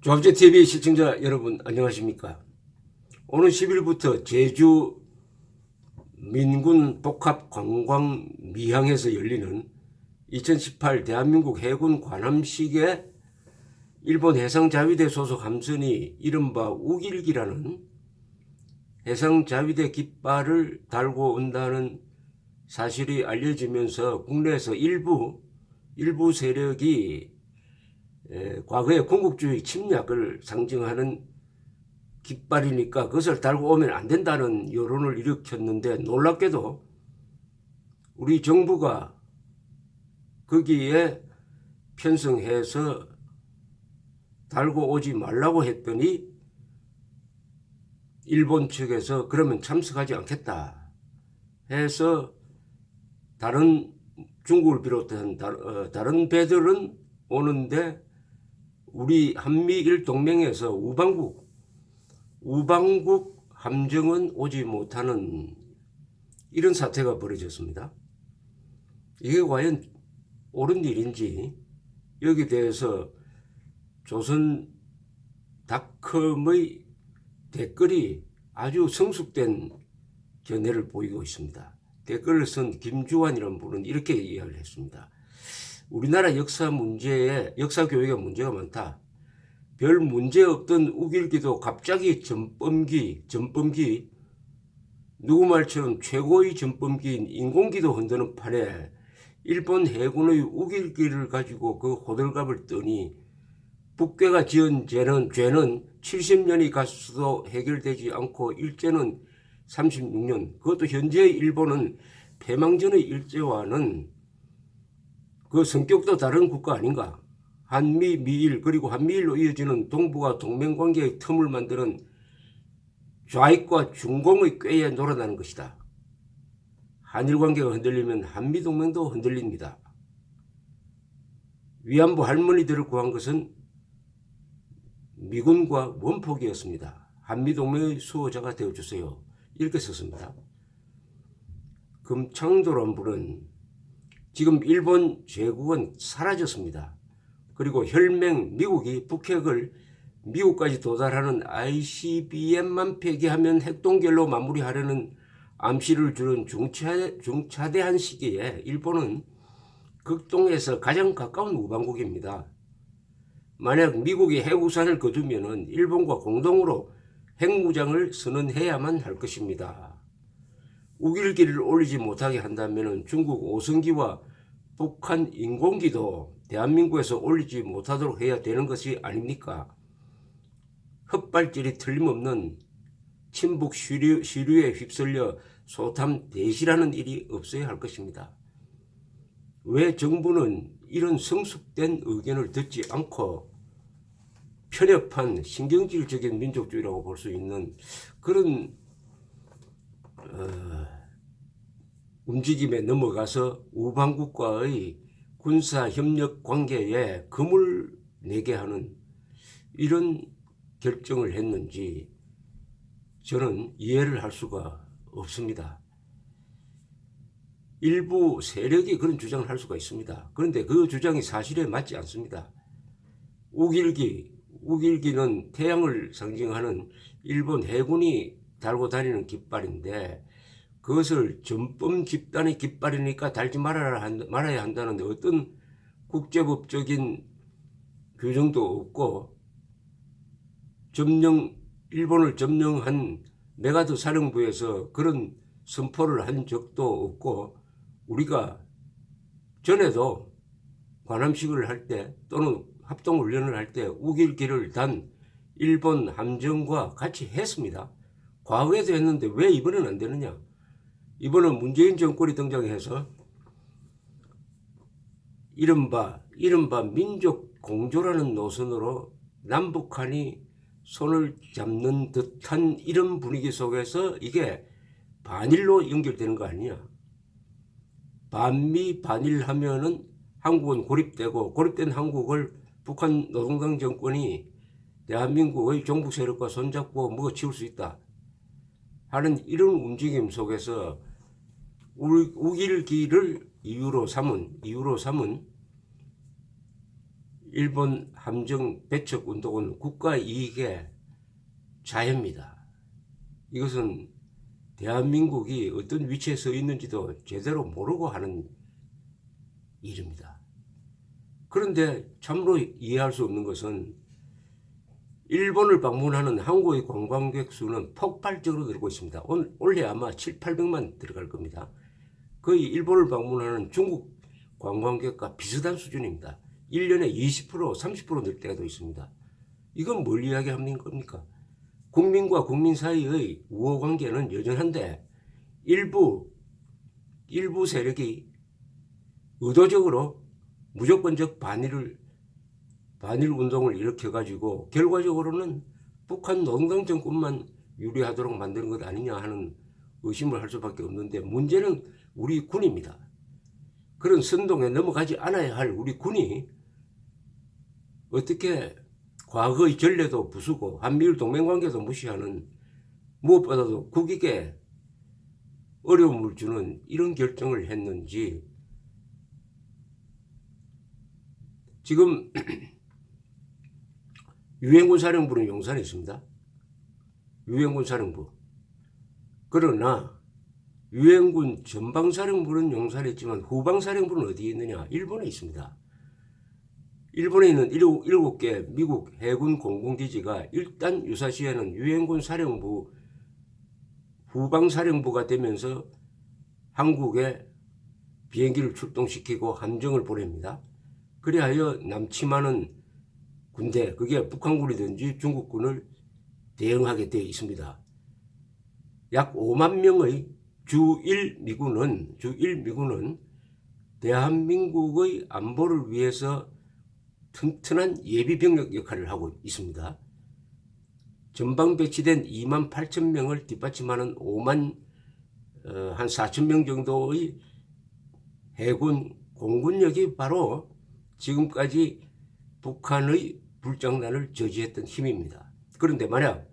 조합제TV 시청자 여러분 안녕하십니까. 오는 10일부터 제주 민군 복합관광 미항에서 열리는 2018 대한민국 해군 관함식에 일본 해상자위대 소속 함선이 이른바 우길기라는 해상자위대 깃발을 달고 온다는 사실이 알려지면서 국내에서 일부 세력이 과거의 군국주의 침략을 상징하는 깃발이니까 그것을 달고 오면 안 된다는 여론을 일으켰는데, 놀랍게도 우리 정부가 거기에 편성해서 달고 오지 말라고 했더니 일본 측에서 그러면 참석하지 않겠다 해서 다른 중국을 비롯한 다른 배들은 오는데 우리 한미일 동맹에서 우방국 함정은 오지 못하는 이런 사태가 벌어졌습니다. 이게 과연 옳은 일인지 여기에 대해서 조선닷컴의 댓글이 아주 성숙된 견해를 보이고 있습니다. 댓글을 쓴 김주환이라는 분은 이렇게 이야기를 했습니다. 우리나라 역사 교육에 문제가 많다. 별 문제 없던 우길기도 갑자기 전범기, 누구 말처럼 최고의 전범기인 인공기도 흔드는 판에 일본 해군의 우길기를 가지고 그 호들갑을 떠니 북괴가 지은 죄는 70년이 갔어도 해결되지 않고 일제는 36년, 그것도 현재의 일본은 패망전의 일제와는 그 성격도 다른 국가 아닌가. 한미, 미일, 그리고 한미일로 이어지는 동북아 동맹관계의 틈을 만드는 좌익과 중공의 꾀에 놀아나는 것이다. 한일관계가 흔들리면 한미동맹도 흔들립니다. 위안부 할머니들을 구한 것은 미군과 원폭이었습니다. 한미동맹의 수호자가 되어주세요. 이렇게 썼습니다. 금창도란 분은 지금 일본 제국은 사라졌습니다. 그리고 혈맹 미국이 북핵을 미국까지 도달하는 ICBM만 폐기하면 핵동결로 마무리하려는 암시를 주는 중차대한 시기에 일본은 극동에서 가장 가까운 우방국입니다. 만약 미국이 핵우산을 거두면 일본과 공동으로 핵무장을 선언해야만 할 것입니다. 우길기를 올리지 못하게 한다면 중국 오성기와 북한 인공기도 대한민국에서 올리지 못하도록 해야 되는 것이 아닙니까? 헛발질이 틀림없는 친북 시류에 휩쓸려 소탐 대실하는 일이 없어야 할 것입니다. 왜 정부는 이런 성숙된 의견을 듣지 않고 편협한 신경질적인 민족주의라고 볼 수 있는 그런 움직임에 넘어가서 우방국과의 군사협력 관계에 금을 내게 하는 이런 결정을 했는지 저는 이해를 할 수가 없습니다. 일부 세력이 그런 주장을 할 수가 있습니다. 그런데 그 주장이 사실에 맞지 않습니다. 우길기는 태양을 상징하는 일본 해군이 달고 다니는 깃발인데 그것을 전범 집단의 깃발이니까 달지 말아야 한다는데 어떤 국제법적인 규정도 없고 일본을 점령한 메가드 사령부에서 그런 선포를 한 적도 없고 우리가 전에도 관함식을 할 때 또는 합동훈련을 할 때 우길기를 단 일본 함정과 같이 했습니다. 과거에도 했는데 왜 이번에는 안 되느냐. 이번은 문재인 정권이 등장해서 이른바 민족 공조라는 노선으로 남북한이 손을 잡는 듯한 이런 분위기 속에서 이게 반일로 연결되는 거 아니냐. 반미 반일하면은 한국은 고립되고 고립된 한국을 북한 노동당 정권이 대한민국의 종북 세력과 손잡고 먹어치울 수 있다 하는 이런 움직임 속에서 우길기를 이유로 삼은 일본 함정 배척 운동은 국가 이익의 자해입니다. 이것은 대한민국이 어떤 위치에 서 있는지도 제대로 모르고 하는 일입니다. 그런데 참으로 이해할 수 없는 것은 일본을 방문하는 한국의 관광객 수는 폭발적으로 늘고 있습니다. 올해 아마 700~800만 들어갈 겁니다. 거의 일본을 방문하는 중국 관광객과 비슷한 수준입니다. 1년에 20%, 30% 늘 때가 있습니다. 이건 뭘 이야기하는 겁니까? 국민과 국민 사이의 우호관계는 여전한데 일부 세력이 의도적으로 무조건적 반일 운동을 일으켜가지고 결과적으로는 북한 노동당 정권만 유리하도록 만드는 것 아니냐 하는 의심을 할 수밖에 없는데, 문제는 우리 군입니다. 그런 선동에 넘어가지 않아야 할 우리 군이 어떻게 과거의 전례도 부수고 한미일 동맹관계도 무시하는, 무엇보다도 국익에 어려움을 주는 이런 결정을 했는지. 지금 유엔군 사령부는 용산에 있습니다. 유엔군 사령부. 그러나 유엔군 전방사령부는 용산에 있지만 후방사령부는 어디에 있느냐? 일본에 있습니다. 일본에 있는 7개 미국 해군 공군기지가 일단 유사시에는 유엔군 사령부 후방사령부가 되면서 한국에 비행기를 출동시키고 함정을 보냅니다. 그리하여 남침하는 군대, 그게 북한군이든지 중국군을 대응하게 되어 있습니다. 약 5만 명의 주1 미군은 대한민국의 안보를 위해서 튼튼한 예비병력 역할을 하고 있습니다. 전방 배치된 2만 8천 명을 뒷받침하는 5만 한 4천 명 정도의 해군 공군력이 바로 지금까지 북한의 불장난을 저지했던 힘입니다. 그런데 만약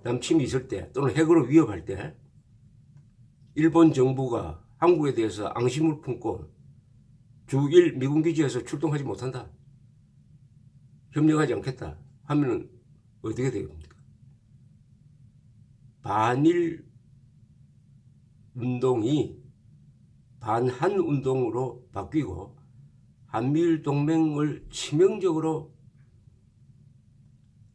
남침이 있을 때 또는 핵으로 위협할 때 일본 정부가 한국에 대해서 앙심을 품고 주1 미군기지에서 출동하지 못한다, 협력하지 않겠다 하면 어떻게 되겠습니까? 반일 운동이 반한 운동으로 바뀌고 한미일 동맹을 치명적으로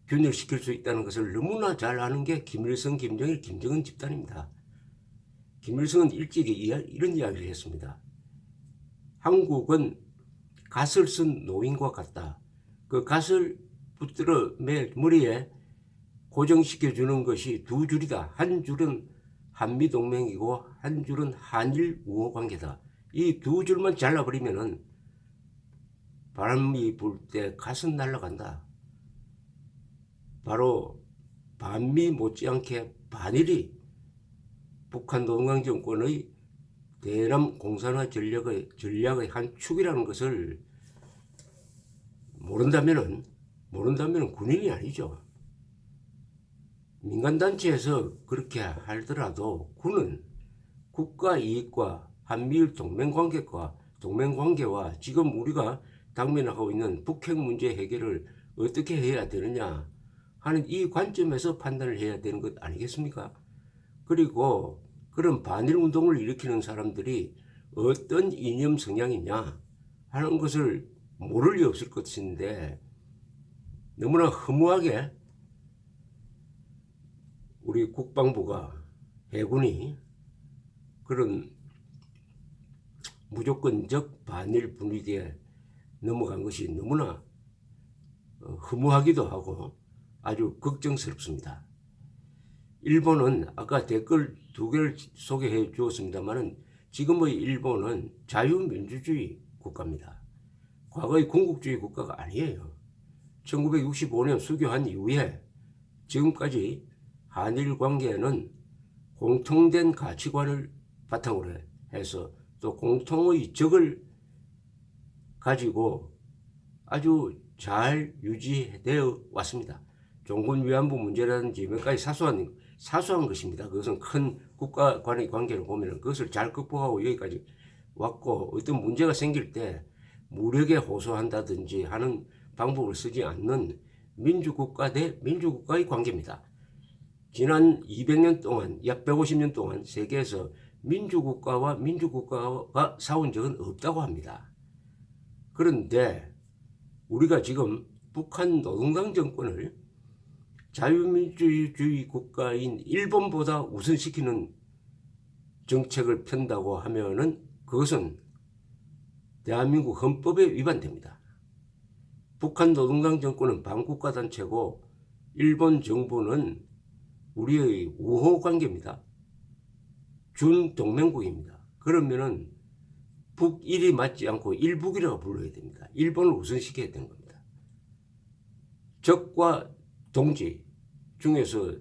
균열시킬 수 있다는 것을 너무나 잘 아는 게 김일성, 김정일, 김정은 집단입니다. 김일성은 일찍이 이런 이야기를 했습니다. 한국은 갓을 쓴 노인과 같다. 그 갓을 붙들어 머리에 고정시켜주는 것이 두 줄이다. 한 줄은 한미동맹이고 한 줄은 한일 우호관계다. 이 두 줄만 잘라버리면은 바람이 불 때 갓은 날아간다. 바로 반미 못지않게 반일이 북한 노동당 정권의 대남 공산화 전략의 한 축이라는 것을 모른다면은 군인이 아니죠. 민간단체에서 그렇게 하더라도 군은 국가 이익과 한미일 동맹관계와 지금 우리가 당면하고 있는 북핵 문제 해결을 어떻게 해야 되느냐 하는 이 관점에서 판단을 해야 되는 것 아니겠습니까? 그리고 그런 반일 운동을 일으키는 사람들이 어떤 이념 성향이냐 하는 것을 모를 리 없을 것인데, 너무나 허무하게 우리 국방부가, 해군이 그런 무조건적 반일 분위기에 넘어간 것이 너무나 허무하기도 하고 아주 걱정스럽습니다. 일본은 아까 댓글 2개를 소개해 주었습니다만 지금의 일본은 자유민주주의 국가입니다. 과거의 군국주의 국가가 아니에요. 1965년 수교한 이후에 지금까지 한일 관계는 공통된 가치관을 바탕으로 해서 또 공통의 적을 가지고 아주 잘 유지되어 왔습니다. 종군 위안부 문제라든지 몇 가지 사소한 것입니다. 그것은 큰 국가 간의 관계를 보면 그것을 잘 극복하고 여기까지 왔고, 어떤 문제가 생길 때 무력에 호소한다든지 하는 방법을 쓰지 않는 민주국가 대 민주국가의 관계입니다. 지난 200년 동안, 약 150년 동안 세계에서 민주국가와 민주국가가 싸운 적은 없다고 합니다. 그런데 우리가 지금 북한 노동당 정권을 자유민주주의 국가인 일본보다 우선시키는 정책을 편다고 하면은 그것은 대한민국 헌법에 위반됩니다. 북한 노동당 정권은 반국가 단체고 일본 정부는 우리의 우호 관계입니다. 준동맹국입니다. 그러면은 북일이 맞지 않고 일북이라고 불러야 됩니다. 일본을 우선시켜야 되는 겁니다. 적과 동지 중에서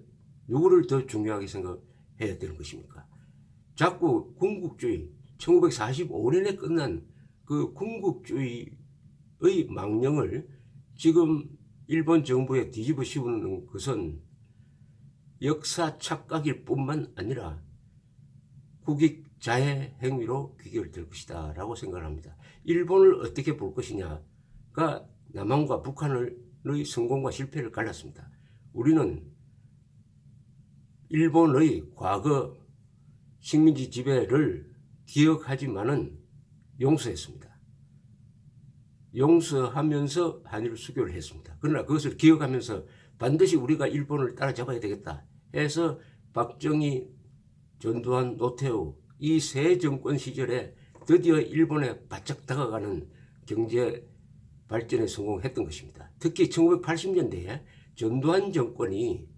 누구를 더 중요하게 생각해야 되는 것입니까? 자꾸 군국주의, 1945년에 끝난 그 군국주의의 망령을 지금 일본 정부에 뒤집어 씌우는 것은 역사 착각일 뿐만 아니라 국익자해 행위로 귀결될 것이다 라고 생각을 합니다. 일본을 어떻게 볼 것이냐가 남한과 북한의 성공과 실패를 갈랐습니다. 우리는 일본의 과거 식민지 지배를 기억하지만은 용서했습니다. 용서하면서 한일 수교를 했습니다. 그러나 그것을 기억하면서 반드시 우리가 일본을 따라잡아야 되겠다 해서 박정희, 전두환, 노태우 이 세 정권 시절에 드디어 일본에 바짝 다가가는 경제 발전에 성공했던 것입니다. 특히 1980년대에 전두환 정권이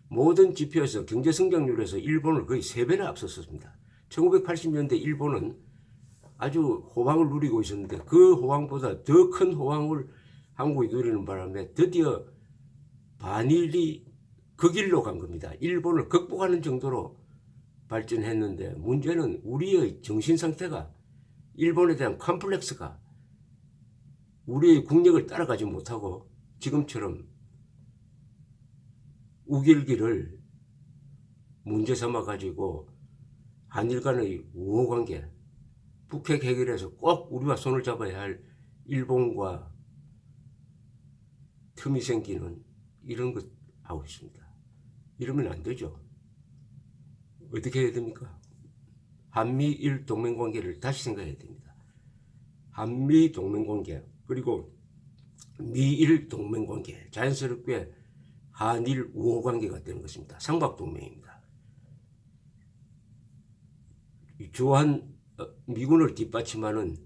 모든 지표에서 경제 성장률에서 일본을 거의 3배나 앞섰습니다. 1980년대 일본은 아주 호황을 누리고 있었는데 그 호황보다 더 큰 호황을 한국이 누리는 바람에 드디어 반일이 그 길로 간 겁니다. 일본을 극복하는 정도로 발전했는데 문제는 우리의 정신 상태가 일본에 대한 컴플렉스가 우리의 국력을 따라가지 못하고 지금처럼 우길기를 문제 삼아 가지고 한일 간의 우호관계, 북핵 해결에서 꼭 우리와 손을 잡아야 할 일본과 틈이 생기는 이런 것 하고 있습니다. 이러면 안 되죠. 어떻게 해야 됩니까? 한미일 동맹관계를 다시 생각해야 됩니다. 한미 동맹관계 그리고 미일 동맹관계 자연스럽게 한일 우호관계가 되는 것입니다. 삼각동맹입니다. 주한 미군을 뒷받침하는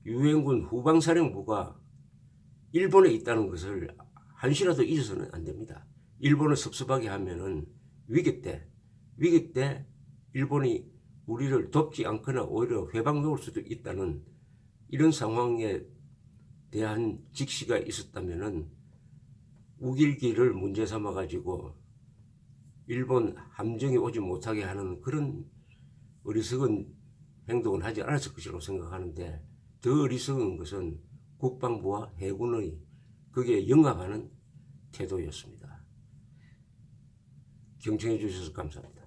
유엔군 후방사령부가 일본에 있다는 것을 한시라도 잊어서는 안 됩니다. 일본을 섭섭하게 하면은 위기 때 일본이 우리를 돕지 않거나 오히려 회방 놓을 수도 있다는 이런 상황에 대한 직시가 있었다면은 우길기를 문제 삼아 가지고 일본 함정이 오지 못하게 하는 그런 어리석은 행동을 하지 않았을 것이라고 생각하는데 더 어리석은 것은 국방부와 해군의 거기에 영합하는 태도였습니다. 경청해 주셔서 감사합니다.